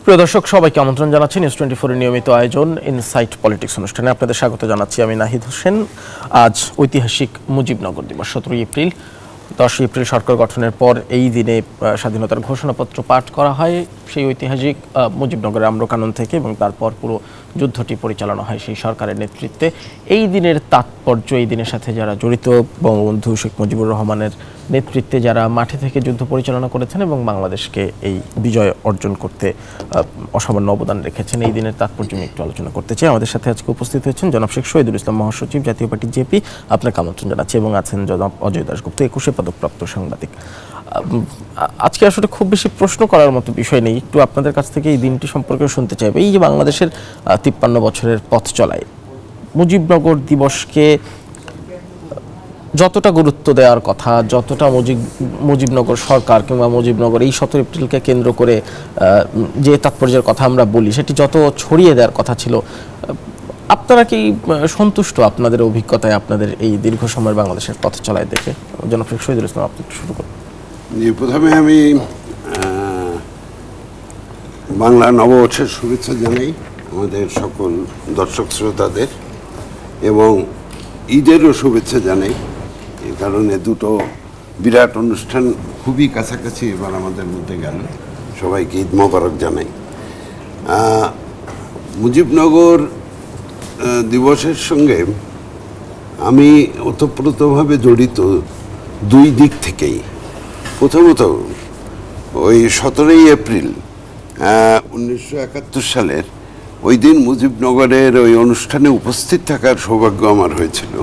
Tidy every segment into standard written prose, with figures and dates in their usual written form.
প্রিয় দর্শক সবাইকে আমন্ত্রণ জানাচ্ছি নিউজ 24 এর নিয়মিত আয়োজন ইনসাইট পলিটিক্স অনুষ্ঠানে আপনাদের স্বাগত জানাচ্ছি আমি নাহিদ হোসেন। আজ ঐতিহাসিক মুজিবনগর দিবস 17 এপ্রিল। 10 এপ্রিল সরকার গঠনের পর এই দিনে স্বাধীনতার ঘোষণাপত্র পাঠ করা হয় সেই ঐতিহাসিক মুজিবনগরের আম্রকানন থেকে, এবং তারপর পুরো যুদ্ধটি পরিচালনা হয় সেই সরকারের নেতৃত্বে। এই দিনের তাৎপর্য, এই দিনের সাথে যারা জড়িত, বঙ্গবন্ধু শেখ মুজিবুর রহমানের নেতৃত্বে যারা মাঠে থেকে যুদ্ধ পরিচালনা করেছেন এবং বাংলাদেশকে এই বিজয় অর্জন করতে অসামান্য অবদান রেখেছেন, এই দিনের তাৎপর্য নিয়ে একটু আলোচনা করতে চাই। আমাদের সাথে আজকে উপস্থিত হয়েছেন জনাব শেখ শহীদুল ইসলাম, মহাসচিব, জাতীয় পার্টি জেপি, আপনাকে আমন্ত্রণ জানাচ্ছি, এবং আছেন জনাব অজয় দাশগুপ্ত, 21 পদকপ্রাপ্ত সাংবাদিক। আজকে আসলে খুব বেশি প্রশ্ন করার মতো বিষয় নেই, একটু আপনাদের কাছ থেকে এই দিনটি সম্পর্কে শুনতে চাইব। এই যে বাংলাদেশের 53 বছরের পথ চলায় মুজিবনগর দিবসকে যতটা গুরুত্ব দেওয়ার কথা, যতটা মুজিবনগর সরকার কিংবা মুজিবনগর এই 17 এপ্রিলকে কেন্দ্র করে যে তাৎপর্যের কথা আমরা বলি, সেটি যত ছড়িয়ে দেওয়ার কথা ছিল, আপনারা কি সন্তুষ্ট আপনাদের অভিজ্ঞতায়, আপনাদের এই দীর্ঘ সময়ের বাংলাদেশের পথ চলায় দেখে? জনাব শেখ শহীদুল ইসলাম, আপনি শুরু করুন। প্রথমে আমি বাংলা নববর্ষের শুভেচ্ছা জানাই আমাদের সকল দর্শক শ্রোতাদের, এবং ঈদেরও শুভেচ্ছা জানাই। এই কারণে দুটো বিরাট অনুষ্ঠান খুবই কাছাকাছি এবার আমাদের মধ্যে গেল। সবাইকে ঈদ মোবারক জানাই। মুজিবনগর দিবসের সঙ্গে আমি ওতপ্রোতভাবে জড়িত দুই দিক থেকেই। প্রথমত ওই 17 এপ্রিল 1971 সালের ওই দিন মুজিবনগরের ওই অনুষ্ঠানে উপস্থিত থাকার সৌভাগ্য আমার হয়েছিল।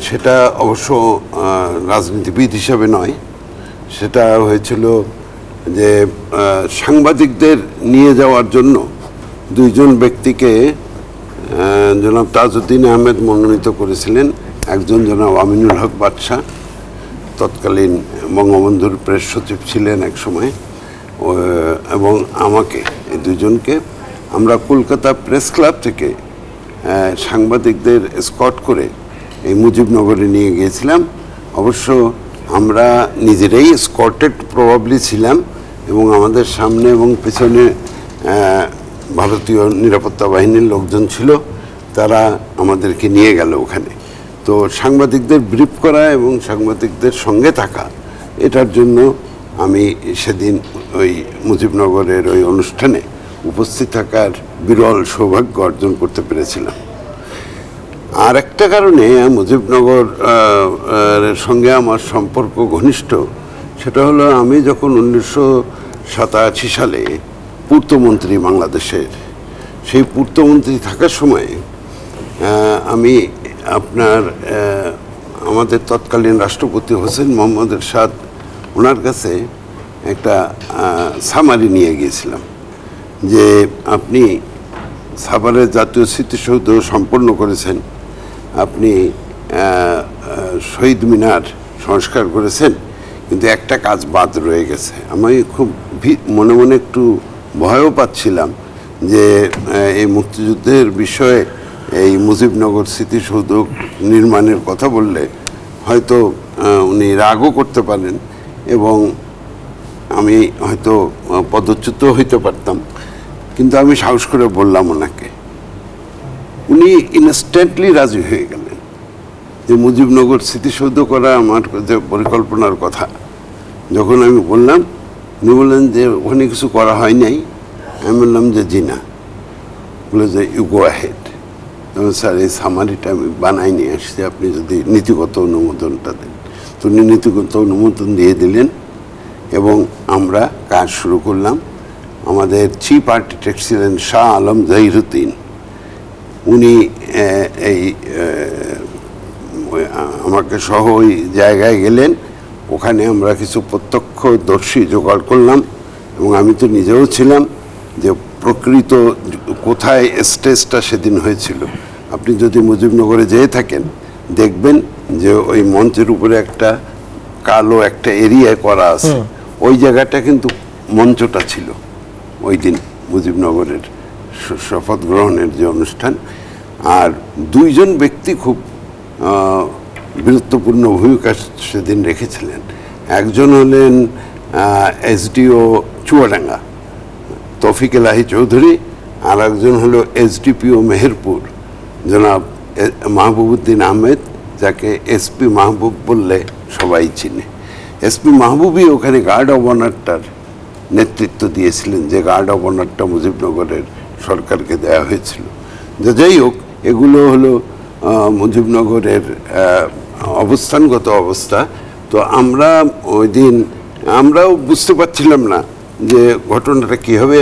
সেটা অবশ্য রাজনীতিবিদ হিসাবে নয়, সেটা হয়েছিল যে সাংবাদিকদের নিয়ে যাওয়ার জন্য দুইজন ব্যক্তিকে জনাব তাজউদ্দিন আহমেদ মনোনীত করেছিলেন। একজন জনাব আমিনুল হক বাদশাহ, তৎকালীন বঙ্গবন্ধুর প্রেস সচিব ছিলেন এক সময়, এবং আমাকে, এই দুজনকে আমরা কলকাতা প্রেস ক্লাব থেকে সাংবাদিকদের এসকর্ট করে এই মুজিবনগরে নিয়ে গিয়েছিলাম। অবশ্য আমরা নিজেরাই এসকর্টেড প্রবাবলি ছিলাম, এবং আমাদের সামনে এবং পেছনে ভারতীয় নিরাপত্তা বাহিনীর লোকজন ছিল, তারা আমাদেরকে নিয়ে গেল ওখানে। তো সাংবাদিকদের ব্রিফ করা এবং সাংবাদিকদের সঙ্গে থাকা, এটার জন্য আমি সেদিন ওই মুজিবনগরের ওই অনুষ্ঠানে উপস্থিত থাকার বিরল সৌভাগ্য অর্জন করতে পেরেছিলাম। আর একটা কারণে মুজিবনগর সঙ্গে আমার সম্পর্ক ঘনিষ্ঠ, সেটা হলো আমি যখন 1987 সালে পূর্তমন্ত্রী বাংলাদেশের, সেই পূর্তমন্ত্রী থাকার সময় আমি আমাদের তৎকালীন রাষ্ট্রপতি হোসেন মোহাম্মদ এরশাদ, ওনার কাছে একটা সামারি নিয়ে গিয়েছিলাম যে আপনি সাভারের জাতীয় স্মৃতিসৌধ সম্পন্ন করেছেন, আপনি শহীদ মিনার সংস্কার করেছেন, কিন্তু একটা কাজ বাদ রয়ে গেছে। আমি খুব মনে মনে একটু ভয়ও পাচ্ছিলাম যে এই মুক্তিযুদ্ধের বিষয়ে এই মুজিবনগর স্মৃতিসৌধ নির্মাণের কথা বললে হয়তো উনি রাগও করতে পারেন, এবং আমি হয়তো পদচ্যুত হইতে পারতাম। কিন্তু আমি সাহস করে বললাম ওনাকে, উনি ইনস্ট্যান্টলি রাজি হয়ে গেলেন যে মুজিবনগর স্মৃতিসৌধ করা আমার যে পরিকল্পনার কথা যখন আমি বললাম, উনি বললেন যে ওখানে কিছু করা হয় নাই। আমি বললাম যে জি না। বলে যে ইউ গো অ্যাহেড। স্যার, এই সামারিটা আমি বানাই নিয়ে আসছি, আপনি যদি নীতিগত অনুমোদনটা দেন। তো উনি নীতিগত অনুমোদন দিয়ে দিলেন, এবং আমরা কাজ শুরু করলাম। আমাদের চিফ আর্কিটেক্ট ছিলেন শাহ আলম জহিরুদ্দিন। উনি এই আমাকে সহ ওই জায়গায় গেলেন, ওখানে আমরা কিছু প্রত্যক্ষদর্শী জোগাড় করলাম, এবং আমি তো নিজেও ছিলাম যে প্রকৃত কোথায় স্টেজটা সেদিন হয়েছিল। আপনি যদি মুজিবনগরে যেয়ে থাকেন দেখবেন যে ওই মঞ্চের উপরে একটা কালো একটা এরিয়া করা আছে, ওই জায়গাটা কিন্তু মঞ্চটা ছিল ওই দিন মুজিবনগরের শপথ গ্রহণের যে অনুষ্ঠান। আর দুইজন ব্যক্তি খুব গুরুত্বপূর্ণ ভূমিকা সেদিন রেখেছিলেন। একজন হলেন এসডিও চুয়াডাঙ্গা, তৌফিক এলাহি চৌধুরী, আর একজন হলো এসডিপিও মেহেরপুর জনাব মাহবুবউদ্দিন আহমেদ, যাকে এসপি মাহবুব বললে সবাই চিনে। এসপি মাহবুবই ওখানে গার্ড অব অনারটার নেতৃত্ব দিয়েছিলেন, যে গার্ড অব অনারটা মুজিবনগরের সরকারকে দেওয়া হয়েছিল। যাই হোক, এগুলো হলো মুজিবনগরের অবস্থানগত অবস্থা। তো আমরা ওই দিন আমরাও বুঝতে পারছিলাম না যে ঘটনাটা কী হবে।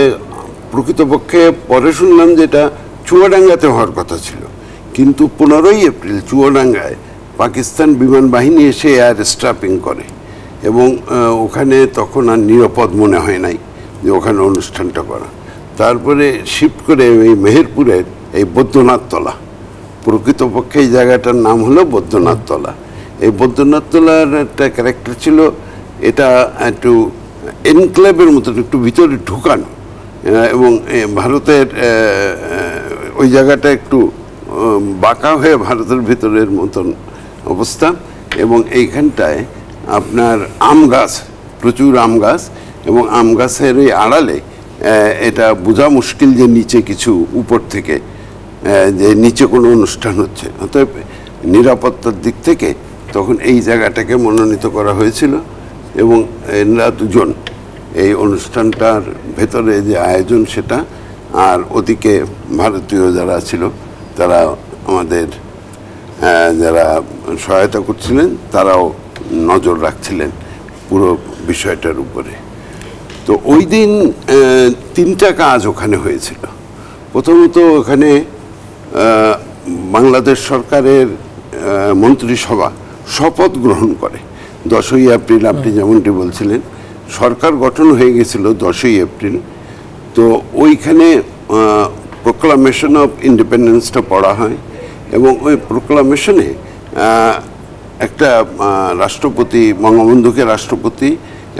প্রকৃতপক্ষে পরে শুনলাম যেটা চুয়াডাঙ্গাতে হওয়ার কথা ছিল, কিন্তু 15ই এপ্রিল চুয়াডাঙ্গায় পাকিস্তান বিমান বাহিনী এসে এয়ার স্ট্রাপিং করে, এবং ওখানে তখন আর নিরাপদ মনে হয় নাই যে ওখানে অনুষ্ঠানটা করা। তারপরে শিফট করে এই মেহেরপুরের এই বৈদ্যনাথতলা, প্রকৃতপক্ষে এই জায়গাটার নাম হলো বৈদ্যনাথতলা। এই বৈদ্যনাথতলার একটা ক্যারেক্টার ছিল, এটা একটু এনক্লেভের মতন, একটু ভিতরে ঢুকানো, এবং ভারতের ওই জায়গাটা একটু বাঁকা হয়ে ভারতের ভিতরের মতন অবস্থা। এবং এইখানটায় আপনার আম গাছ, প্রচুর আম গাছ, এবং আম গাছের এই আড়ালে এটা বোঝা মুশকিল যে নিচে কিছু, উপর থেকে যে নিচে কোনো অনুষ্ঠান হচ্ছে। অতএব নিরাপত্তার দিক থেকে তখন এই জায়গাটাকে মনোনীত করা হয়েছিল, এবং এরা দুজন এই অনুষ্ঠানটার ভেতরে যে আয়োজন সেটা, আর ওদিকে ভারতীয় যারা ছিল তারা আমাদের যারা সহায়তা করছিলেন তারাও নজর রাখছিলেন পুরো বিষয়টার উপরে। তো ওই দিন 3টা কাজ ওখানে হয়েছিল। প্রথমত ওখানে বাংলাদেশ সরকারের মন্ত্রিসভা শপথ গ্রহণ করে 10ই এপ্রিল। আপনি যেমনটি বলছিলেন, সরকার গঠন হয়ে গেছিল 10ই এপ্রিল। তো ওইখানে প্রোক্লামেশন অফ ইন্ডিপেন্ডেন্সটা পড়া হয়, এবং ওই প্রোক্লামেশনে একটা রাষ্ট্রপতি, বঙ্গবন্ধুকে রাষ্ট্রপতি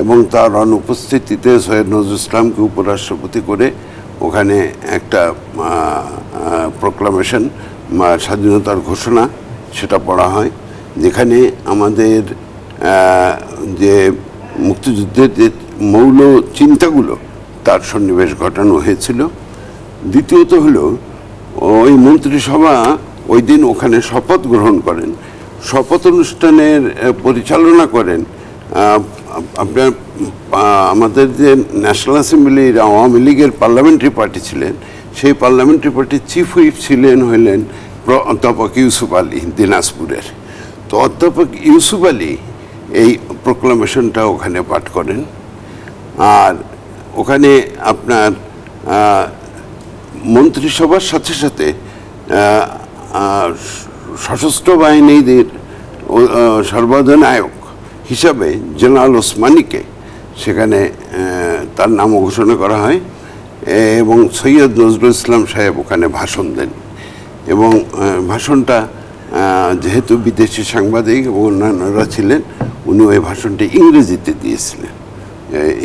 এবং তার অনুপস্থিতিতে সৈয়দ নজরুল ইসলামকে উপরাষ্ট্রপতি করে ওখানে একটা প্রোক্লামেশন, স্বাধীনতার ঘোষণা, সেটা পড়া হয়, যেখানে আমাদের যে মুক্তিযুদ্ধের যে মৌল চিন্তাগুলো তার সন্নিবেশ ঘটানো হয়েছিল। দ্বিতীয়ত হলো ওই মন্ত্রিসভা ওই দিন ওখানে শপথ গ্রহণ করেন। শপথ অনুষ্ঠানের পরিচালনা করেন আপনার আমাদের যে ন্যাশনাল অ্যাসেম্বলির আওয়ামী লীগের পার্লামেন্টারি পার্টি ছিলেন, সেই পার্লামেন্টারি পার্টির চিফ হুইপ হলেন অধ্যাপক ইউসুফ আলী দিনাজপুরের। তো অধ্যাপক ইউসুফ আলী এই প্রোক্লামেশনটা ওখানে পাঠ করেন। আর ওখানে আপনার মন্ত্রিসভার সাথে সাথে সশস্ত্র বাহিনীদের সর্বাধিনায়ক হিসাবে জেনারেল ওসমানীকে সেখানে তার নাম ঘোষণা করা হয়, এবং সৈয়দ নজরুল ইসলাম সাহেব ওখানে ভাষণ দেন। এবং ভাষণটা যেহেতু বিদেশি সাংবাদিক এবং অন্যান্যরা ছিলেন, উনি ওই ভাষণটি ইংরেজিতে দিয়েছিলেন,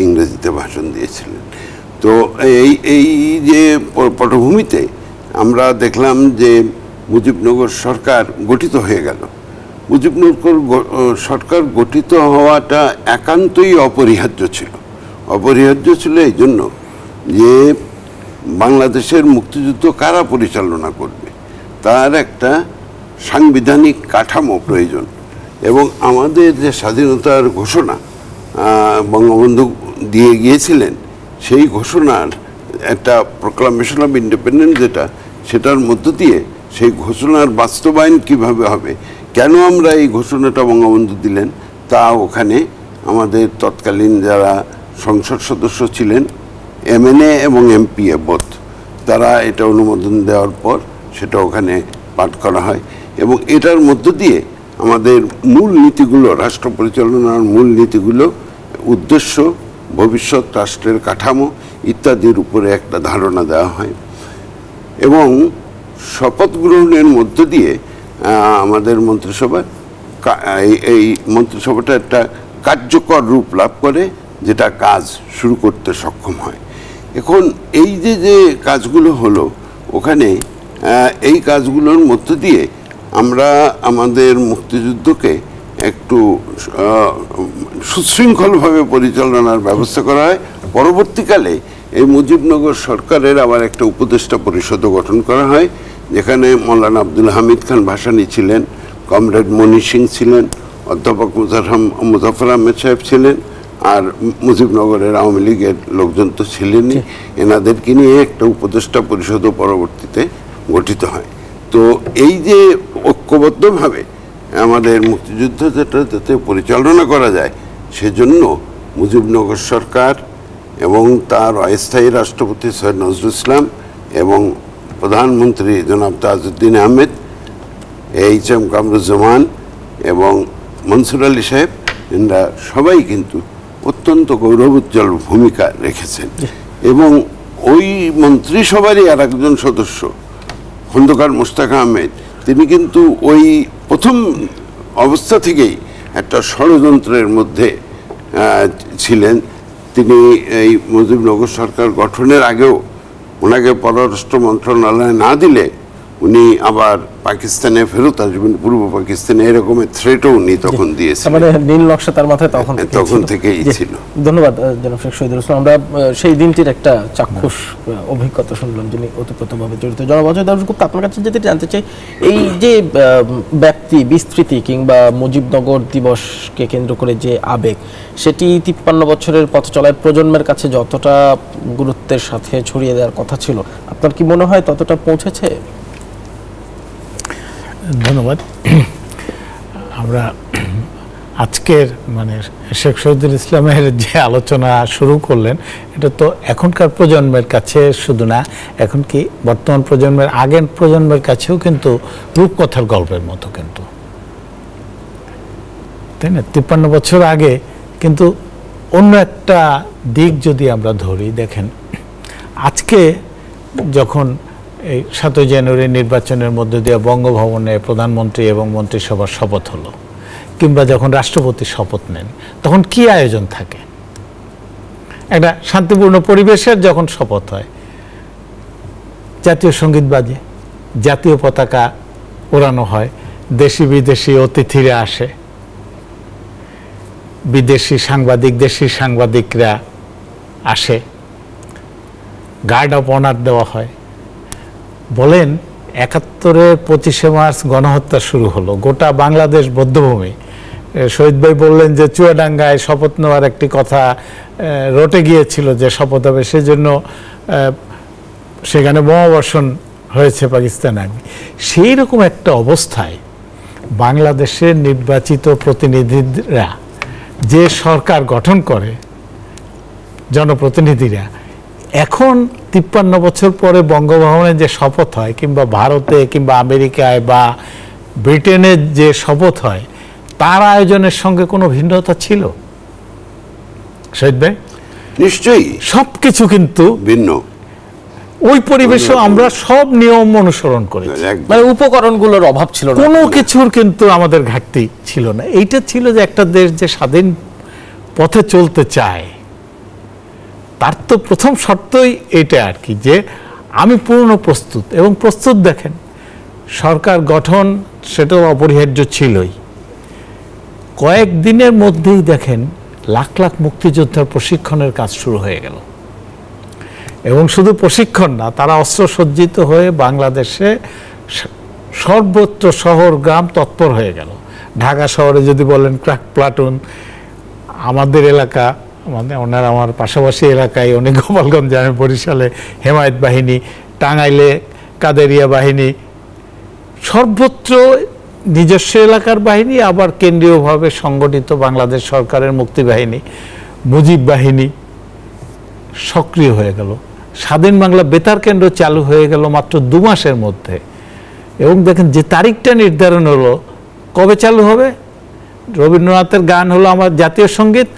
ইংরেজিতে ভাষণ দিয়েছিলেন। তো এই যে পটভূমিতে আমরা দেখলাম যে মুজিবনগর সরকার গঠিত হয়ে গেল। মুজিবনগর সরকার গঠিত হওয়াটা একান্তই অপরিহার্য ছিল। অপরিহার্য ছিল এই জন্য যে বাংলাদেশের মুক্তিযুদ্ধ কারা পরিচালনা করবে, তার একটা সাংবিধানিক কাঠামো প্রয়োজন। এবং আমাদের যে স্বাধীনতার ঘোষণা বঙ্গবন্ধু দিয়ে গিয়েছিলেন, সেই ঘোষণার একটা প্রোক্লামেশন অফ ইন্ডিপেন্ডেন্স যেটা, সেটার মধ্য দিয়ে সেই ঘোষণার বাস্তবায়ন কিভাবে হবে, কেন আমরা এই ঘোষণাটা বঙ্গবন্ধু দিলেন, তা ওখানে আমাদের তৎকালীন যারা সংসদ সদস্য ছিলেন, এমএনএ এবং এমপিএ বোধ, তারা এটা অনুমোদন দেওয়ার পর সেটা ওখানে পাঠ করা হয়। এবং এটার মধ্য দিয়ে আমাদের মূল নীতিগুলো, রাষ্ট্র পরিচালনার মূল নীতিগুলো, উদ্দেশ্য, ভবিষ্যৎ রাষ্ট্রের কাঠামো ইত্যাদির উপরে একটা ধারণা দেওয়া হয়। এবং শপথ গ্রহণের মধ্য দিয়ে আমাদের মন্ত্রিসভা, এই মন্ত্রিসভাটা একটা কার্যকর রূপ লাভ করে, যেটা কাজ শুরু করতে সক্ষম হয়। এখন এই যে কাজগুলো হলো ওখানে, এই কাজগুলোর মধ্য দিয়ে আমরা আমাদের মুক্তিযুদ্ধকে একটু সুশৃঙ্খলভাবে পরিচালনার ব্যবস্থা করা হয়। পরবর্তীকালে এই মুজিবনগর সরকারের আবার একটা উপদেষ্টা পরিষদ গঠন করা হয়, যেখানে মৌলানা আব্দুল হামিদ খান ভাসানী ছিলেন, কমরেড মনি সিং ছিলেন, অধ্যাপক মুজাফর আহমেদ সাহেব ছিলেন, আর মুজিবনগরের আওয়ামী লীগের লোকজন তো ছিলেনই। এনাদেরকে নিয়ে একটা উপদেষ্টা পরিষদ পরবর্তীতে গঠিত হয়। তো এই যে ঐক্যবদ্ধভাবে আমাদের মুক্তিযুদ্ধ যাতে পরিচালনা করা যায়, সেজন্য মুজিবনগর সরকার এবং তার অস্থায়ী রাষ্ট্রপতি সৈয়দ নজরুল ইসলাম এবং প্রধানমন্ত্রী জনাব তাজউদ্দিন আহমেদ, এইচ.এম. কামরুজ্জামান এবং মনসুর আলী সাহেব, এরা সবাই কিন্তু অত্যন্ত গৌরবোজ্জ্বল ভূমিকা রেখেছেন। এবং ওই মন্ত্রিসভারই আর একজন সদস্য খন্দকার মোশতাক আহমেদ, তিনি কিন্তু ওই প্রথম অবস্থা থেকেই একটা ষড়যন্ত্রের মধ্যে ছিলেন। তিনি এই মুজিবনগর সরকার গঠনের আগেও ওনাকে পররাষ্ট্র মন্ত্রণালয়ে না দিলে উনি আবার পাকিস্তানে ফেরত আসবেন, পূর্ব পাকিস্তানে, এরকমের থ্রেটও উনি তখন দিয়েছিলেন। মানে নীল নকশা তার মাথায় তখন থেকেই ছিল। ধন্যবাদ জনাব শেখ শহীদুল ইসলাম। আমরা সেই দিনটির একটা চাক্ষুষ অভিজ্ঞতা শুনলাম, যিনি ওতপ্রোতভাবে জড়িত। জনাব অজয় দাশগুপ্ত, আপনার কাছে যেতে জানতে চাই, এই যে ব্যক্তি বিস্তৃতি কিংবা মুজিবনগর দিবসকে কেন্দ্র করে যে আবেগ, সেটি 53 বছরের পথ চলায় প্রজন্মের কাছে যতটা গুরুত্বের সাথে ছড়িয়ে দেওয়ার কথা ছিল, আপনার কি মনে হয় ততটা পৌঁছেছে? ধন্যবাদ। আমরা আজকের মানে শেখ শহীদুল ইসলামের যে আলোচনা শুরু করলেন, এটা তো এখনকার প্রজন্মের কাছে শুধু না, এখন কি বর্তমান প্রজন্মের আগের প্রজন্মের কাছেও কিন্তু রূপকথার গল্পের মতো, কিন্তু তাই না? 53 বছর আগে কিন্তু অন্য একটা দিক যদি আমরা ধরি, দেখেন আজকে যখন এই 7 জানুয়ারি নির্বাচনের মধ্যে দিয়ে বঙ্গভবনে প্রধানমন্ত্রী এবং মন্ত্রিসভার শপথ হলো, কিংবা যখন রাষ্ট্রপতি শপথ নেন, তখন কি আয়োজন থাকে? একটা শান্তিপূর্ণ পরিবেশের যখন শপথ হয়, জাতীয় সঙ্গীত বাজে, জাতীয় পতাকা ওড়ানো হয়, দেশি বিদেশি অতিথিরা আসে, বিদেশি সাংবাদিক দেশি সাংবাদিকরা আসে, গার্ড অফ অনার দেওয়া হয়। বলেন 71-এর 25শে মার্চ গণহত্যা শুরু হলো, গোটা বাংলাদেশ বধ্যভূমি। শহীদ ভাই বললেন যে চুয়াডাঙ্গায় শপথ নেওয়ার একটি কথা রটে গিয়েছিল যে শপথ হবে, সেজন্য সেখানে বোমাবর্ষণ হয়েছে পাকিস্তান আর্মি। সেই রকম একটা অবস্থায় বাংলাদেশের নির্বাচিত প্রতিনিধিরা যে সরকার গঠন করে, জনপ্রতিনিধিরা, এখন 53 বছর পরে বঙ্গভবনে যে শপথ হয়, কিংবা ভারতে কিংবা আমেরিকায় বা ব্রিটেনে যে শপথ হয়, তার আয়োজনের সঙ্গে কোনো ভিন্নতা ছিল? শহীদ ভাই, নিশ্চয়ই সবকিছু কিন্তু ভিন্ন। ওই পরিবেশে আমরা সব নিয়ম অনুসরণ করি, মানে উপকরণগুলোর অভাব ছিল না, কোনো কিছুর কিন্তু আমাদের ঘাটতি ছিল না। এইটা ছিল যে একটা দেশ যে স্বাধীন পথে চলতে চায়, তার তো প্রথম শর্তই এটা আর কি, যে আমি পূর্ণ প্রস্তুত। এবং প্রস্তুত দেখেন, সরকার গঠন সেটাও অপরিহার্য ছিলই। কয়েকদিনের মধ্যেই দেখেন লাখ লাখ মুক্তিযোদ্ধার প্রশিক্ষণের কাজ শুরু হয়ে গেল। এবং শুধু প্রশিক্ষণ না, তারা অস্ত্রসজ্জিত হয়ে বাংলাদেশে সর্বত্র শহর গ্রাম তৎপর হয়ে গেল। ঢাকা শহরে যদি বলেন ক্র্যাক প্লাটুন, আমাদের এলাকা, ওনার আমার পাশাপাশি এলাকায় অনেক, গোপালগঞ্জে, আমি বরিশালে হেমায়েত বাহিনী, টাঙ্গাইলে কাদেরিয়া বাহিনী, সর্বত্র নিজস্ব এলাকার বাহিনী, আবার কেন্দ্রীয়ভাবে সংগঠিত বাংলাদেশ সরকারের মুক্তি বাহিনী, মুজিব বাহিনী সক্রিয় হয়ে গেল। স্বাধীন বাংলা বেতার কেন্দ্র চালু হয়ে গেল মাত্র 2 মাসের মধ্যে। এবং দেখেন যে তারিখটা নির্ধারণ হলো, কবে চালু হবে? রবীন্দ্রনাথের গান হলো আমার জাতীয় সঙ্গীত,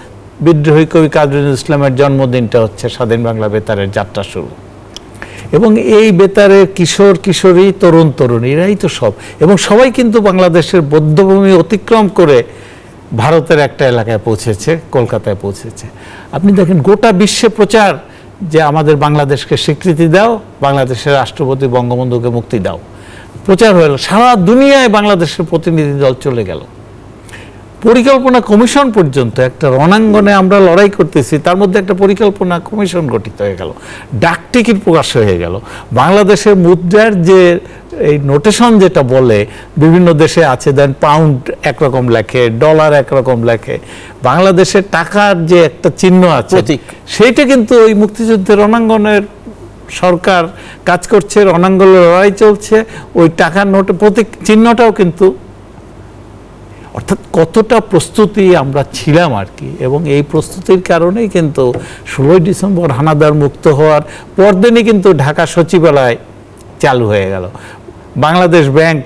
বিদ্রোহী কবি কাজী নজরুল ইসলামের জন্মদিনটা হচ্ছে স্বাধীন বাংলা বেতারের যাত্রা শুরু। এবং এই বেতারের কিশোর কিশোরী, তরুণ তরুণী, এরাই তো সব। এবং সবাই কিন্তু বাংলাদেশের বধ্যভূমি অতিক্রম করে ভারতের একটা এলাকায় পৌঁছেছে, কলকাতায় পৌঁছেছে। আপনি দেখেন গোটা বিশ্বে প্রচার যে আমাদের বাংলাদেশকে স্বীকৃতি দাও, বাংলাদেশের রাষ্ট্রপতি বঙ্গবন্ধুকে মুক্তি দাও, প্রচার হলো। সারা দুনিয়ায় বাংলাদেশের প্রতিনিধি দল চলে গেল। পরিকল্পনা কমিশন পর্যন্ত, একটা রণাঙ্গনে আমরা লড়াই করতেছি, তার মধ্যে একটা পরিকল্পনা কমিশন গঠিত হয়ে গেল, ডাকটিকিট প্রকাশ হয়ে গেল, বাংলাদেশের মুদ্রার যে এই নোটেশন যেটা বলে বিভিন্ন দেশে আছে, দেন পাউন্ড একরকম লেখে, ডলার একরকম লেখে, বাংলাদেশের টাকার যে একটা চিহ্ন আছে সেইটা কিন্তু ওই মুক্তিযুদ্ধের রণাঙ্গনের সরকার কাজ করছে, রণাঙ্গনে লড়াই চলছে, ওই টাকার নোটে প্রতীক চিহ্নটাও কিন্তু, অর্থাৎ কতটা প্রস্তুতি আমরা ছিলাম আর কি। এবং এই প্রস্তুতির কারণেই কিন্তু 16ই ডিসেম্বর হানাদার মুক্ত হওয়ার পরদিনই কিন্তু ঢাকা সচিবালয় চালু হয়ে গেল, বাংলাদেশ ব্যাংক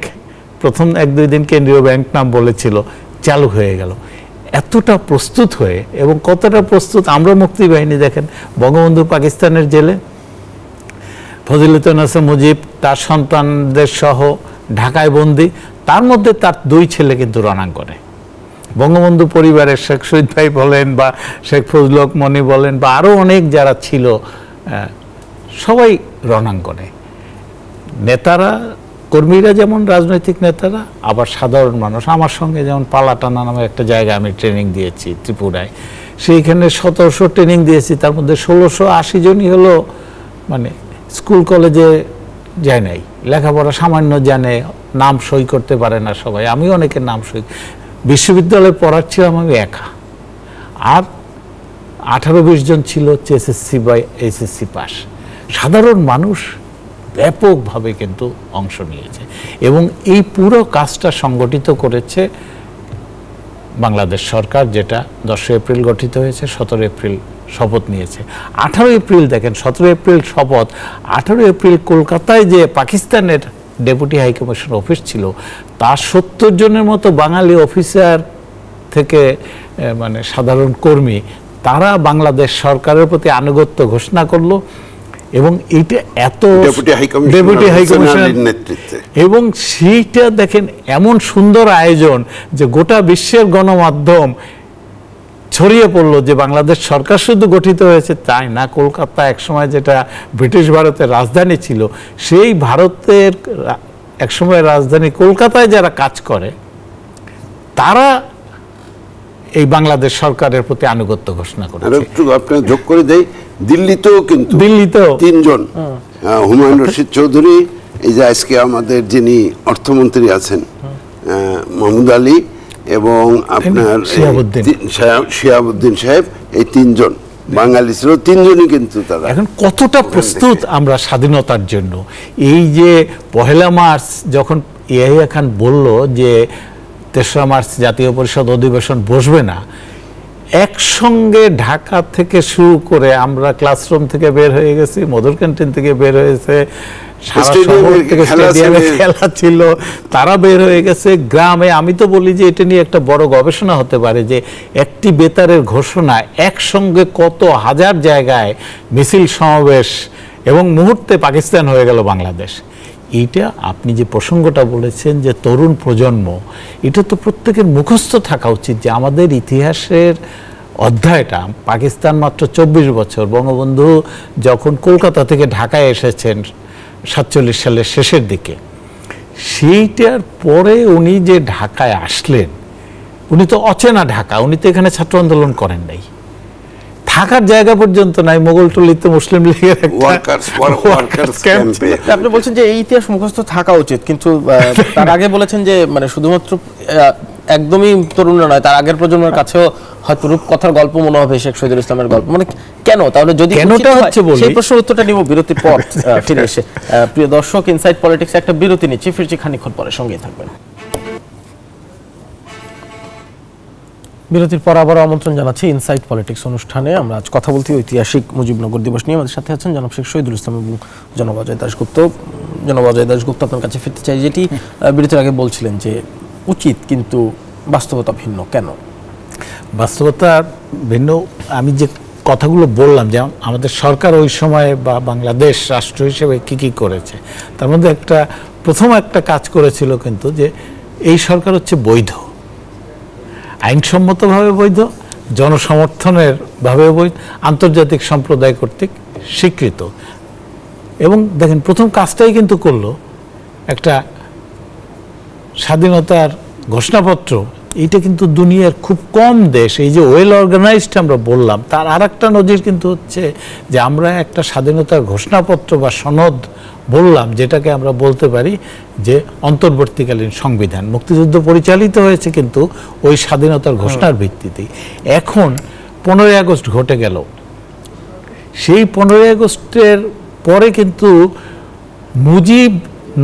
প্রথম 1-2 দিন কেন্দ্রীয় ব্যাংক নাম বলেছিল, চালু হয়ে গেল। এতটা প্রস্তুত হয়ে, এবং কতটা প্রস্তুত আমরা মুক্তিবাহিনী দেখেন, বঙ্গবন্ধু পাকিস্তানের জেলে, ফজিলুদ্দিন হাসান মুজিব তার সন্তানদের সহ ঢাকায় বন্দী, তার মধ্যে তার 2 ছেলে কিন্তু রণাঙ্গনে, বঙ্গবন্ধু পরিবারের শেখ শহীদ ভাই বলেন বা শেখ ফজলুল হক মনি বলেন বা আরও অনেক যারা ছিল, সবাই রণাঙ্গনে। নেতারা, কর্মীরা যেমন রাজনৈতিক নেতারা, আবার সাধারণ মানুষ। আমার সঙ্গে যেমন পালাটানা নামে একটা জায়গায় আমি ট্রেনিং দিয়েছি ত্রিপুরায়, সেইখানে 1700 ট্রেনিং দিয়েছি, তার মধ্যে 1680 জনই হলো মানে স্কুল কলেজে যায় নাই, লেখাপড়া সামান্য জানে, নাম সই করতে পারে না সবাই, আমি অনেকের নাম সই, বিশ্ববিদ্যালয়ে পড়াচ্ছিলাম আমি একা, আর 18-20 জন ছিল এসএসসি বা এইচএসসি পাস। সাধারণ মানুষ ব্যাপকভাবে কিন্তু অংশ নিয়েছে, এবং এই পুরো কাজটা সংগঠিত করেছে বাংলাদেশ সরকার, যেটা 10 এপ্রিল গঠিত হয়েছে, 17 এপ্রিল শপথ নিয়েছে। 18 এপ্রিল দেখেন, 17 এপ্রিল শপথ, 18 এপ্রিল কলকাতায় যে পাকিস্তানের ডেপুটি হাইকমিশন অফিস ছিল, তার 70 জনের মতো বাঙালি অফিসার থেকে মানে সাধারণ কর্মী, তারা বাংলাদেশ সরকারের প্রতি আনুগত্য ঘোষণা করলো। এবং এইটা এত ডেপুটি হাইকমিশনের নেতৃত্বে, এবং সেইটা দেখেন এমন সুন্দর আয়োজন যে গোটা বিশ্বের গণমাধ্যম ছড়িয়ে পড়লো যে বাংলাদেশ সরকার শুধু গঠিত হয়েছে তাই না, কলকাতা একসময় যেটা ব্রিটিশ ভারতের রাজধানী ছিল, সেই ভারতের একসময় রাজধানী কলকাতায় যারা কাজ করে তারা এই বাংলাদেশ সরকারের প্রতি আনুগত্য ঘোষণা করেছে। আপনার যোগ করে দেই, দিল্লিতেও 3 জন, হুমায়ুন রশিদ চৌধুরী, এই যে আজকে আমাদের যিনি অর্থমন্ত্রী আছেন মাহমুদ আলী, এবং আপনার শিহাবুদ্দিন সাহেব, এই 3 জন বাঙালি ছিল, 3 জনই কিন্তু তারা। এখন কতটা প্রস্তুত আমরা স্বাধীনতার জন্য। এই যে 1 মার্চ যখন ইয়াহিয়া খান বলল যে 3রা মার্চ জাতীয় পরিষদ অধিবেশন বসবে না, একসঙ্গে ঢাকা থেকে শুরু করে আমরা ক্লাসরুম থেকে বের হয়ে গেছি, মধুর ক্যান্টিন থেকে বের হয়েছে, খেলা ছিল, তারা বের হয়ে গেছে গ্রামে। আমি তো বলি যে এটা নিয়ে একটা বড় গবেষণা হতে পারে যে একটি বেতারের ঘোষণা একসঙ্গে কত হাজার জায়গায় মিছিল সমাবেশ, এবং মুহূর্তে পাকিস্তান হয়ে গেল বাংলাদেশ। এইটা আপনি যে প্রসঙ্গটা বলেছেন যে তরুণ প্রজন্ম, এটা তো প্রত্যেকের মুখস্থ থাকা উচিত যে আমাদের ইতিহাসের অধ্যায়টা, পাকিস্তান মাত্র 24 বছর, বঙ্গবন্ধু যখন কলকাতা থেকে ঢাকায় এসেছেন 47 সালের শেষের দিকে, সেইটার পরে উনি যে ঢাকায় আসলেন, উনি তো অচেনা ঢাকা, উনি তো এখানে ছাত্র আন্দোলন করেন নাই, থাকার জায়গা পর্যন্ত নাই, মোগলটুলিতে মুসলিম লীগের আপনি বলছেন যে এই ইতিহাস মুখস্থ থাকা উচিত, কিন্তু তার আগে বলেছেন যে মানে শুধুমাত্র একদমই তরুণরা নয়, তার আগের প্রজন্মের কাছেও হয়তো রূপকথার গল্প মনে হবে শেখ শহীদুল ইসলামের গল্প, মানে কেন? তাহলে যদি সেই প্রশ্নের উত্তরটা নিব বিরতির পর ফিরে এসে। প্রিয় দর্শক, ইনসাইড পলিটিক্স একটা বিরতি নিচ্ছি, ফিরছি খানিকক্ষণ পরে, সঙ্গেই থাকবেন। বিরতির পর আবার আমন্ত্রণ জানাচ্ছি ইনসাইড পলিটিক্স অনুষ্ঠানে। আমরা আজ কথা বলছি ঐতিহাসিক মুজিবনগর দিবস নিয়ে। আমাদের সাথে আছেন জনাব শেখ শহীদুল ইসলাম এবং জনাব অজয় দাশগুপ্ত। জনাব অজয় দাশগুপ্ত, আপনার কাছে ফিরতে চাই, যেটি বিরতির আগে বলছিলেন যে উচিত কিন্তু বাস্তবতা ভিন্ন। কেন বাস্তবতা ভিন্ন? আমি যে কথাগুলো বললাম যে আমাদের সরকার ওই সময় বা বাংলাদেশ রাষ্ট্র হিসেবে কি করেছে, তার মধ্যে প্রথম একটা কাজ করেছিল কিন্তু যে এই সরকার হচ্ছে বৈধ, আইনসম্মতভাবে বৈধ, জনসমর্থনের ভাবে বৈধ, আন্তর্জাতিক সম্প্রদায় কর্তৃক স্বীকৃত। এবং দেখেন প্রথম কাজটাই কিন্তু করলো, একটা স্বাধীনতার ঘোষণাপত্র এটা কিন্তু দুনিয়ার খুব কম দেশ, এই যে ওয়েল অর্গানাইজড আমরা বললাম, তার আর একটা নজির কিন্তু হচ্ছে যে আমরা একটা স্বাধীনতার ঘোষণাপত্র বা সনদ বললাম, যেটাকে আমরা বলতে পারি যে অন্তর্বর্তীকালীন সংবিধান। মুক্তিযুদ্ধ পরিচালিত হয়েছে কিন্তু ওই স্বাধীনতার ঘোষণার ভিত্তিতেই। এখন 15ই আগস্ট ঘটে গেল, সেই 15ই আগস্টের পরে কিন্তু মুজিব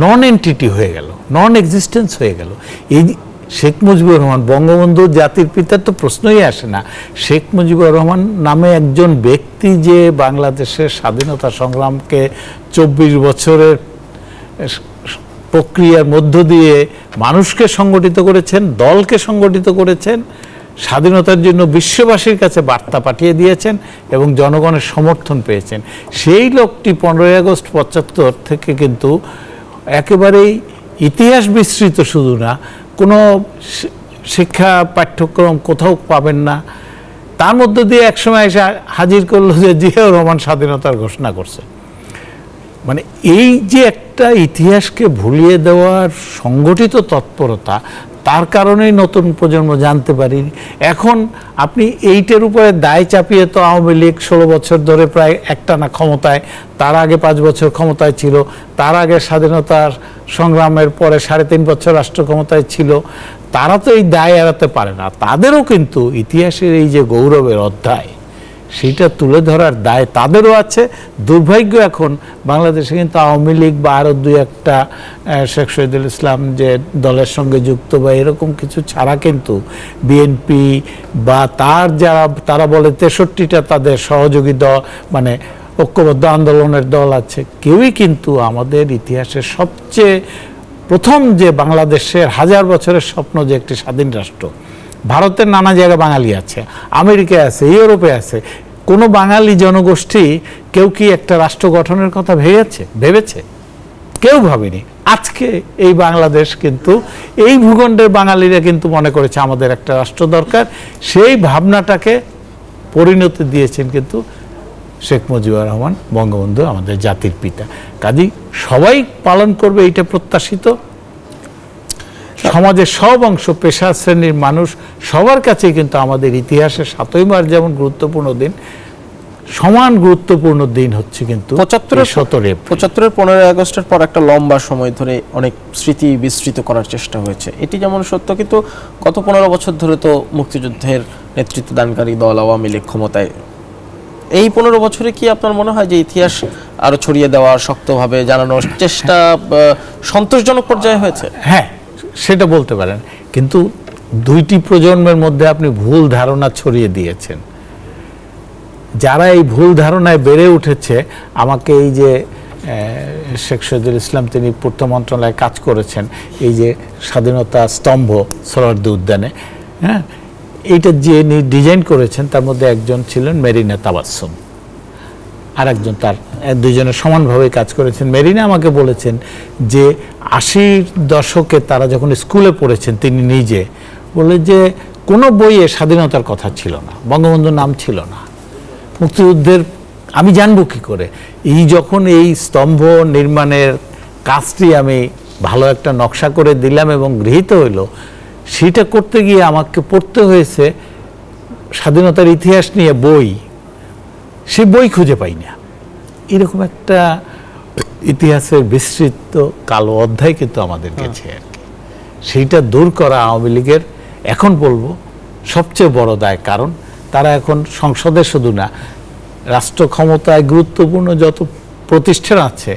নন এন্টিটি হয়ে গেল, নন এক্সিস্টেন্স হয়ে গেল। এই শেখ মুজিবুর রহমান, বঙ্গবন্ধু জাতির পিতার তো প্রশ্নই আসে না। শেখ মুজিবুর রহমান নামে একজন ব্যক্তি যে বাংলাদেশের স্বাধীনতা সংগ্রামকে 24 বছরের প্রক্রিয়ার মধ্য দিয়ে মানুষকে সংগঠিত করেছেন, দলকে সংগঠিত করেছেন, স্বাধীনতার জন্য বিশ্ববাসীর কাছে বার্তা পাঠিয়ে দিয়েছেন এবং জনগণের সমর্থন পেয়েছেন, সেই লোকটি 15ই আগস্ট 75 থেকে কিন্তু একেবারেই ইতিহাস বিস্তৃত, শুধু না, কোনো শিক্ষা পাঠ্যক্রম কোথাও পাবেন না, তার মধ্য দিয়ে একসময় এসে হাজির করলো যে জিয়াউর রহমান স্বাধীনতার ঘোষণা করছে। মানে এই যে একটা ইতিহাসকে ভুলিয়ে দেওয়ার সংগঠিত তৎপরতা, তার কারণেই নতুন প্রজন্ম জানতে পারিনি। এখন আপনি এইটার উপরে দায় চাপিয়ে তো আওয়ামী লীগ 16 বছর ধরে প্রায় একটানা ক্ষমতায়, তার আগে 5 বছর ক্ষমতায় ছিল, তার আগে স্বাধীনতার সংগ্রামের পরে 3.5 বছর রাষ্ট্র ক্ষমতায় ছিল, তারা তো এই দায় এড়াতে পারে না। তাদেরও কিন্তু ইতিহাসের এই যে গৌরবের অধ্যায়, সেটা তুলে ধরার দায় তাদেরও আছে। দুর্ভাগ্য এখন বাংলাদেশে কিন্তু আওয়ামী লীগ বা আরও 2-1টা শেখ শহীদুল ইসলাম যে দলের সঙ্গে যুক্ত বা এরকম কিছু ছাড়া কিন্তু বিএনপি বা তার যারা, তারা বলে 63টা তাদের সহযোগী দল, মানে ঐক্যবদ্ধ আন্দোলনের দল আছে, কেউই কিন্তু আমাদের ইতিহাসের সবচেয়ে প্রথম যে বাংলাদেশের 1000 বছরের স্বপ্ন যে একটি স্বাধীন রাষ্ট্র, ভারতের নানা জায়গায় বাঙালি আছে, আমেরিকায় আছে, ইউরোপে আছে, কোনো বাঙালি জনগোষ্ঠী কেউ কি একটা রাষ্ট্র গঠনের কথা ভেবেছে? কেউ ভাবেনি। আজকে এই বাংলাদেশ কিন্তু, এই ভূখণ্ডের বাঙালিরা কিন্তু মনে করেছে আমাদের একটা রাষ্ট্র দরকার, সেই ভাবনাটাকে পরিণতি দিয়েছেন কিন্তু শেখ মুজিবুর রহমান, বঙ্গবন্ধু, আমাদের জাতির পিতা। কাজেই সবাই পালন করবে, এইটা প্রত্যাশিত। সমাজের সব অংশ, পেশা শ্রেণীর মানুষ, সবার কাছে কিন্তু আমাদের ইতিহাসের 7ই মার্চ যেমন গুরুত্বপূর্ণ দিন, সমান গুরুত্বপূর্ণ দিন হচ্ছে কিন্তু 75-এর 15ই আগস্টের পর একটা লম্বা সময় ধরে অনেক স্মৃতি বিস্তৃত করার চেষ্টা হয়েছে। এটি যেমন সত্য, কিন্তু গত 15 বছর ধরে তো মুক্তিযুদ্ধের নেতৃত্ব দানকারী দল আওয়ামী লীগ ক্ষমতায়। এই 15 বছরে কি আপনার মনে হয় যে ইতিহাস আরো ছড়িয়ে দেওয়ার, শক্তভাবে জানানোর চেষ্টা সন্তোষজনক পর্যায়ে হয়েছে? হ্যাঁ, সেটা বলতে পারেন, কিন্তু 2টি প্রজন্মের মধ্যে আপনি ভুল ধারণা ছড়িয়ে দিয়েছেন। যারা এই ভুল ধারণায় বেড়ে উঠেছে, আমাকে এই যে শেখ শহীদুল ইসলাম, তিনি পূর্ত মন্ত্রণালয়ে কাজ করেছেন, এই যে স্বাধীনতা স্তম্ভ সোহরাওয়ার্দী উদ্যানে, হ্যাঁ, এইটা যে ডিজাইন করেছেন, তার মধ্যে একজন ছিলেন মেরিনা তাবাসসুম, আর একজন, তার দুইজনে সমানভাবে কাজ করেছেন। মেরিনা আমাকে বলেছেন যে 80-র দশকে তারা যখন স্কুলে পড়েছেন, তিনি নিজে বলে যে কোনো বইয়ে স্বাধীনতার কথা ছিল না, বঙ্গবন্ধুর নাম ছিল না, মুক্তিযুদ্ধের আমি জানবো কি করে? এই যখন এই স্তম্ভ নির্মাণের কাজটি আমি ভালো একটা নকশা করে দিলাম এবং গৃহীত হইল, সেটা করতে গিয়ে আমাকে পড়তে হয়েছে স্বাধীনতার ইতিহাস নিয়ে বই, সে বই খুঁজে পাই না। এরকম একটা ইতিহাসের বিস্তৃত কালো অধ্যায় কিন্তু আমাদের গেছে আর কি। সেইটা দূর করা আওয়ামী লীগের এখন বলবো সবচেয়ে বড় দায়। কারণ তারা এখন সংসদে শুধু না, রাষ্ট্র ক্ষমতায় গুরুত্বপূর্ণ যত প্রতিষ্ঠান আছে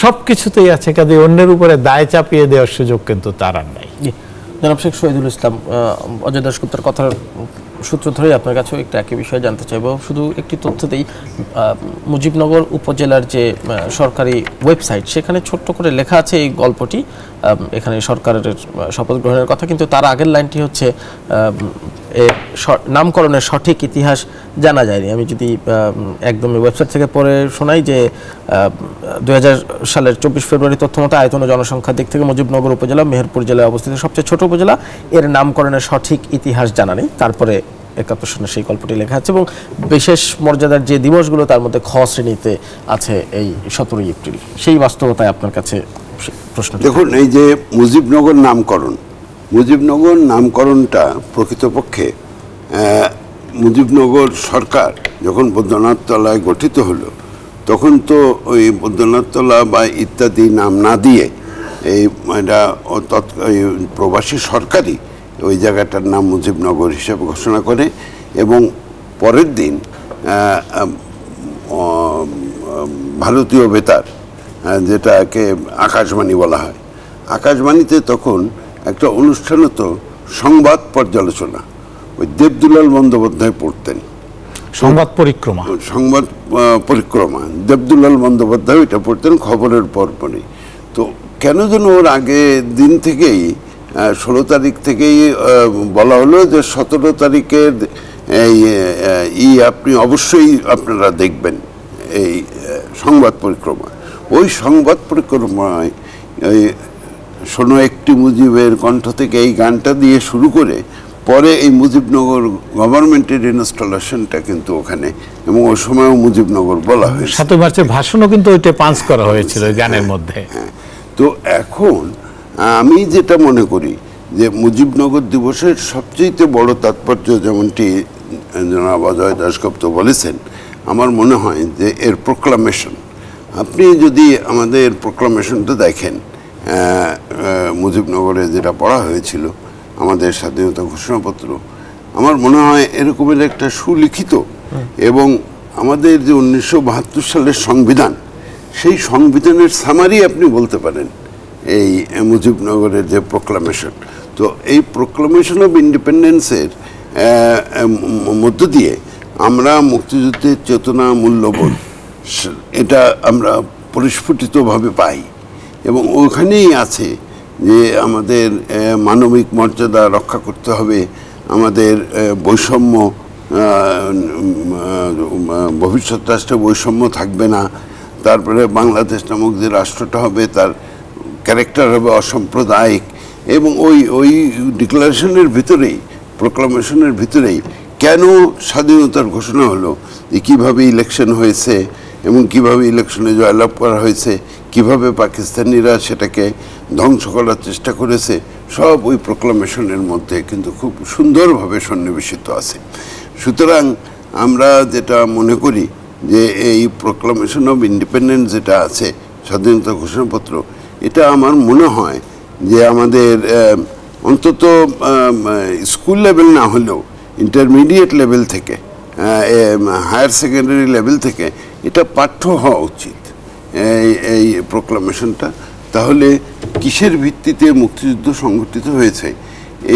সব কিছুতেই আছে, কাজে অন্যের উপরে দায় চাপিয়ে দেওয়ার সুযোগ কিন্তু তার আর নাই। জনাব শেখ শহীদুল ইসলাম, অজয় দাশগুপ্তার কথার সূত্র ধরেই আপনার কাছেও একটা একই বিষয়ে জানতে চাইব। শুধু একটি তথ্য দেই, মুজিবনগর উপজেলার যে সরকারি ওয়েবসাইট, সেখানে ছোট্ট করে লেখা আছে এই গল্পটি, এখানে সরকারের শপথ গ্রহণের কথা, কিন্তু তার আগের লাইনটি হচ্ছে নামকরণের সঠিক ইতিহাস জানা যায়নি। আমি যদি একদম ওয়েবসাইট থেকে পড়ে শোনাই যে 2000 সালের 24 ফেব্রুয়ারি তথ্য মতো আয়তন ও জনসংখ্যার দিক থেকে মুজিবনগর উপজেলা মেহেরপুর জেলায় অবস্থিত সবচেয়ে ছোট উপজেলা, এর নামকরণের সঠিক ইতিহাস জানা নেই। তারপরে 71 সনে সেই গল্পটি লেখা আছে এবং বিশেষ মর্যাদার যে দিবসগুলো তার মধ্যে খ শ্রেণীতে আছে এই 17ই এপ্রিল। সেই বাস্তবতায় আপনার কাছে প্রশ্ন। দেখুন, এই যে মুজিবনগর নামকরণ, মুজিবনগর নামকরণটা প্রকৃতপক্ষে মুজিবনগর সরকার যখন বৈদ্যনাথতলায় গঠিত হলো তখন তো ওই বৈদ্যনাথতলা বা ইত্যাদি নাম না দিয়ে এই এটা প্রবাসী সরকারই ওই জায়গাটার নাম মুজিবনগর হিসেবে ঘোষণা করে এবং পরের দিন ভারতীয় বেতার, যেটাকে আকাশবাণী বলা হয়, আকাশবাণীতে তখন একটা অনুষ্ঠান হতো সংবাদ পর্যালোচনা। ওই দেবদুলাল বন্দ্যোপাধ্যায় পড়তেন সংবাদ পরিক্রমা, সংবাদ পরিক্রমা দেবদুলাল বন্দ্যোপাধ্যায় এটা পড়তেন খবরের পরপরই। তো কেন যেন ওর আগে দিন থেকেই 16 তারিখ থেকেই বলা হলো যে 17 তারিখের এই আপনি অবশ্যই আপনারা দেখবেন এই সংবাদ পরিক্রমা। ওই সংবাদ পরিক্রমায় ওই শোনো একটি মুজিবের কণ্ঠ থেকে এই গানটা দিয়ে শুরু করে পরে এই মুজিবনগর গভর্নমেন্টের ইনস্টলেশনটা কিন্তু ওখানে, এবং ওই সময়ও মুজিবনগর বলা হয়েছে। 7 মার্চের ভাষণও কিন্তু ওইটা পাঞ্চ করা হয়েছিল গানের মধ্যে। হ্যাঁ, তো এখন আমি যেটা মনে করি যে মুজিবনগর দিবসের সবচেয়ে বড় তাৎপর্য, যেমনটি জনাব অজয় দাশগুপ্ত বলেছেন, আমার মনে হয় যে এর প্রোক্লামেশন। আপনি যদি আমাদের প্রোক্লামেশনটা দেখেন, মুজিবনগরে যেটা পড়া হয়েছিল আমাদের স্বাধীনতা ঘোষণাপত্র, আমার মনে হয় এরকমের একটা সুলিখিত এবং আমাদের যে 1972 সালের সংবিধান, সেই সংবিধানের সামারি আপনি বলতে পারেন এই মুজিবনগরের যে প্রোক্লামেশন। তো এই প্রোক্লামেশন অফ ইন্ডিপেন্ডেন্সের মধ্য দিয়ে আমরা মুক্তিযুদ্ধের চেতনা, মূল্যবোধ, এটা আমরা পরিস্ফুটিতভাবে পাই এবং ওখানেই আছে যে আমাদের মানবিক মর্যাদা রক্ষা করতে হবে, আমাদের বৈষম্য, ভবিষ্যৎ রাষ্ট্রে বৈষম্য থাকবে না, তারপরে বাংলাদেশ নামক যে রাষ্ট্রটা হবে তার ক্যারেক্টার হবে অসাম্প্রদায়িক, এবং ওই ডিক্লারেশনের ভিতরেই, প্রোক্লামেশনের ভিতরেই কেন স্বাধীনতার ঘোষণা হলো, যে কীভাবে ইলেকশন হয়েছে এবং কিভাবে ইলেকশনে জয়লাভ করা হয়েছে, কিভাবে পাকিস্তানিরা সেটাকে ধ্বংস করার চেষ্টা করেছে, সব ওই প্রোক্লামেশনের মধ্যে কিন্তু খুব সুন্দরভাবে সন্নিবেশিত আছে। সুতরাং আমরা যেটা মনে করি যে এই প্রোক্লামেশন অফ ইন্ডিপেন্ডেন্স যেটা আছে, স্বাধীনতা ঘোষণাপত্র, এটা আমার মনে হয় যে আমাদের অন্তত স্কুল লেভেল না হলেও ইন্টারমিডিয়েট লেভেল থেকে, হায়ার সেকেন্ডারি লেভেল থেকে এটা পাঠ্য হওয়া উচিত এই প্রোক্লামেশনটা। তাহলে কিসের ভিত্তিতে মুক্তিযুদ্ধ সংগঠিত হয়েছে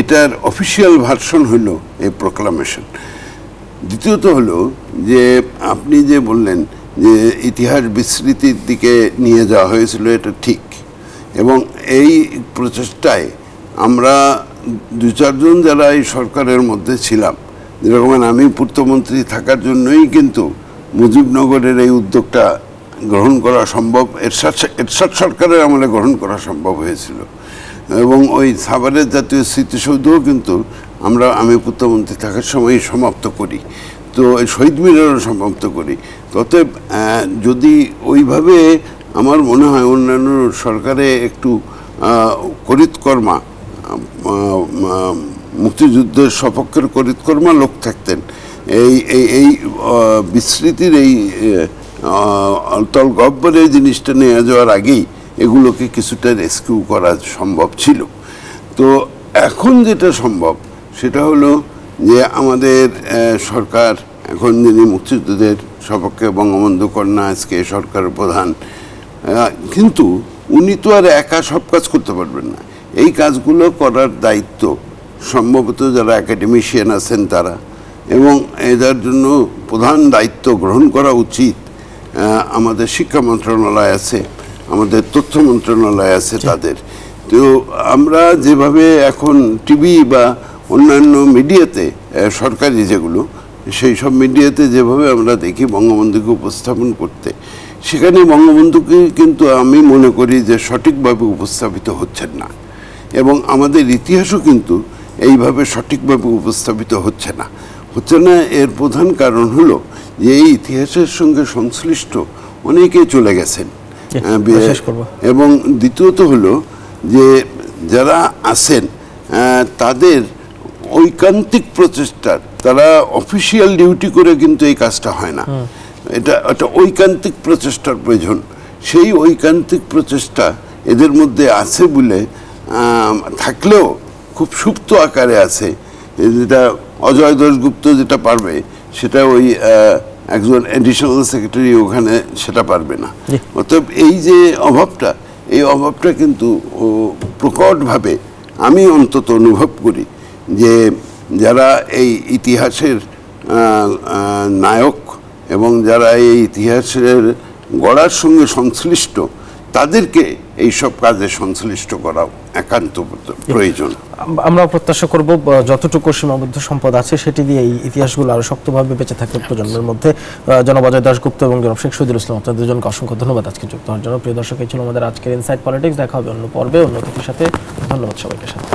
এটার অফিসিয়াল ভার্সন হলো এই প্রোক্লামেশন। দ্বিতীয়ত হলো যে আপনি যে বললেন যে ইতিহাস বিস্মৃতির দিকে নিয়ে যাওয়া হয়েছিল, এটা ঠিক, এবং এই প্রচেষ্টায় আমরা 2-4 জন যারা এই সরকারের মধ্যে ছিলাম, যেরকম আমি পূর্তমন্ত্রী থাকার জন্যই কিন্তু মুজিবনগরের এই উদ্যোগটা গ্রহণ করা সম্ভব, এরশাদ সরকারের আমলে গ্রহণ করা সম্ভব হয়েছিল, এবং ওই সাভারের জাতীয় স্মৃতিসৌধও কিন্তু আমি পূর্তমন্ত্রী থাকার সময়ই সমাপ্ত করি, তো শহীদ মিনারও সমাপ্ত করি। অতএব যদি ওইভাবে আমার মনে হয় অন্যান্য সরকারে একটু করিতকর্মা, মুক্তিযুদ্ধের সপক্ষের করিতকর্মা লোক থাকতেন, এই বিস্মৃতির এই তল গহ্বরে জিনিসটা নিয়ে যাওয়ার আগেই এগুলোকে কিছুটা রেস্কিউ করা সম্ভব ছিল। তো এখন যেটা সম্ভব সেটা হলো যে আমাদের সরকার এখন যিনি মুক্তিযুদ্ধের সপক্ষে বঙ্গবন্ধু কন্যা আজকে সরকারের প্রধান, কিন্তু উনি তো আর একা সব কাজ করতে পারবেন না। এই কাজগুলো করার দায়িত্ব সম্ভবত যারা একাডেমিশিয়ান আছেন তারা, এবং এটার জন্য প্রধান দায়িত্ব গ্রহণ করা উচিত আমাদের শিক্ষা মন্ত্রণালয় আছে, আমাদের তথ্য মন্ত্রণালয় আছে তাদের। তো আমরা যেভাবে এখন টিভি বা অন্যান্য মিডিয়াতে, সরকারি যেগুলো, সেই সব মিডিয়াতে যেভাবে আমরা দেখি বঙ্গবন্ধুকে উপস্থাপন করতে, সেখানে বঙ্গবন্ধুকে কিন্তু আমি মনে করি যে সঠিকভাবে উপস্থাপিত হচ্ছেন না, এবং আমাদের ইতিহাসও কিন্তু এইভাবে সঠিকভাবে উপস্থাপিত হচ্ছে না। এর প্রধান কারণ হলো যে এই ইতিহাসের সঙ্গে সংশ্লিষ্ট অনেকে চলে গেছেন, এবং দ্বিতীয়ত হলো যে যারা আছেন তাদের ঐকান্তিক প্রচেষ্টার, তারা অফিসিয়াল ডিউটি করে কিন্তু এই কাজটা হয় না, এটা একটা ঐকান্তিক প্রচেষ্টার প্রয়োজন। সেই ঐকান্তিক প্রচেষ্টা এদের মধ্যে আছে বলে, থাকলেও খুব সুপ্ত আকারে আছে। যেটা অজয় দাশগুপ্ত যেটা পারবে সেটা ওই একজন অ্যাডিশনাল সেক্রেটারি ওখানে সেটা পারবে না। অতএব এই যে অভাবটা, এই অভাবটা কিন্তু প্রকটভাবে আমি অন্তত অনুভব করি যে যারা এই ইতিহাসের নায়ক এবং যারা এই ইতিহাসের গড়ার সঙ্গে সংশ্লিষ্ট, তাদেরকে এইসব কাজে সংশ্লিষ্ট করা একান্ত প্রয়োজন। আমরা প্রত্যাশা করব যতটুকু সীমাবদ্ধ সম্পদ আছে সেটি দিয়ে এই ইতিহাসগুলো আরো শক্তভাবে বেঁচে থাকবে প্রজন্মের মধ্যে। জনাব অজয় দাশগুপ্ত এবং জনাব শেখ শহীদুল ইসলাম, আপনাদের দুজনকে অসংখ্য ধন্যবাদ আজকে যুক্ত হওয়ার জন্য। প্রিয় দর্শক, এই ছিল আমাদের আজকের ইনসাইট পলিটিক্স। দেখা হবে অন্য পর্বে অন্য অতিথির সাথে। ধন্যবাদ সবাইকে সাথে।